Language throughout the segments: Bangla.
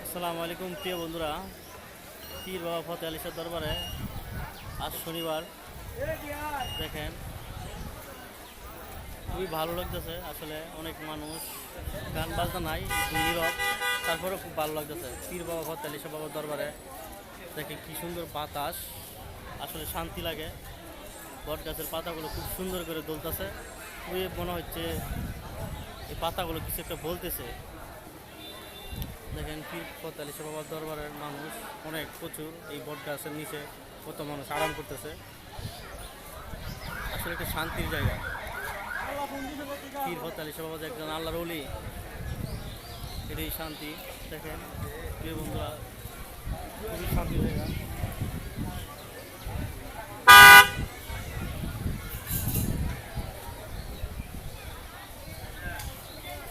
আসসালামু আলাইকুম প্রিয় বন্ধুরা, পীর বাবা ফতে আলী শাহ দরবারে আজ শনিবার। দেখেন খুবই ভালো লাগতেছে। আসলে অনেক মানুষ, গান বাজনা নাই, নীরব, তারপরে খুব ভালো লাগতেছে পীর বাবা ফতে আলী শাহ বাবার দরবারে। দেখে কি সুন্দর বাতাস, আসলে শান্তি লাগে। বট গাছের পাতাগুলো খুব সুন্দর করে দুলতেছে। খুবই মনে হচ্ছে এই পাতাগুলো কিছু একটা বলতেছে। দেখেন পীর ফতে আলী শাহ বাবার দরবারের মানুষ অনেক প্রচুর। এই বট গাছের নিচে কত মানুষ আরাম করতেছে। আসলে একটা শান্তির জায়গা। পীর ফতে আলী শাহ বাবা যে একজন আল্লাহর ওলি, এটাই শান্তি। দেখেন প্রিয় বন্ধুরা, খুবই শান্তির জায়গা।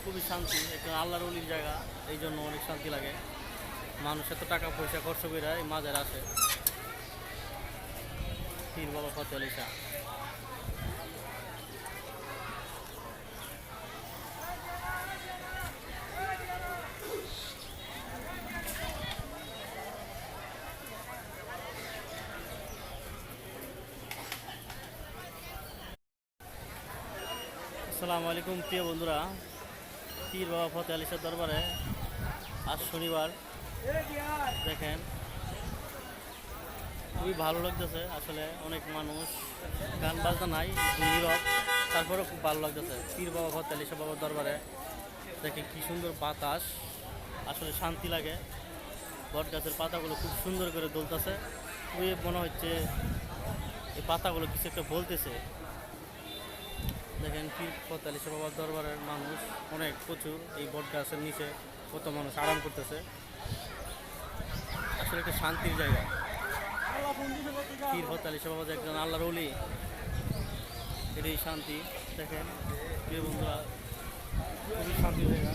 খুবই শান্তি, একজন আল্লাহর ওলির জায়গা, এই জন্য অনেক শান্তি লাগে। মানুষ এত টাকা পয়সা খরচ করে এই মাঝের আসে পীর বাবা ফতে আলী শাহ। আসসালামু আলাইকুম প্রিয় বন্ধুরা, পীর বাবা ফতে আলী শাহ দরবারে আজ শনিবার। দেখেন খুবই ভালো লাগতেছে। আসলে অনেক মানুষ, গান বাজনা নাই, নীরব, তারপরে খুব ভালো লাগতেছে পীর বাবা ফতে আলী শাহ বাবার দরবারে। দেখে কি সুন্দর বাতাস, আসলে শান্তি লাগে। বট গাছের পাতাগুলো খুব সুন্দর করে দুলতেছে। খুবই মনে হচ্ছে এই পাতাগুলো কিছু একটা বলতেছে। দেখেন পীর ফতে আলী শাহ বাবার দরবারের মানুষ অনেক প্রচুর। এই বট গাছের নিচে কত মানুষ আরাম করতেছে। আসলে একটা শান্তির জায়গা। পীর ফতে আলী শাহ বাবা যে একজন আল্লাহর ওলি, এটাই শান্তি। দেখেন প্রিয় বন্ধুরা, খুবই শান্তির জায়গা।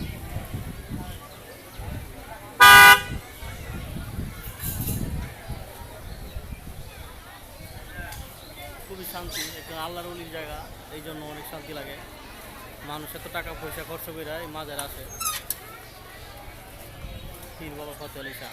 খুবই শান্তি, একজন আল্লাহর ওলির জায়গা, এই জন্য অনেক শান্তি লাগে। মানুষ এত টাকা পয়সা খরচ করে এই মাঝের আসে পীর বাবা ফতে আলী শাহ।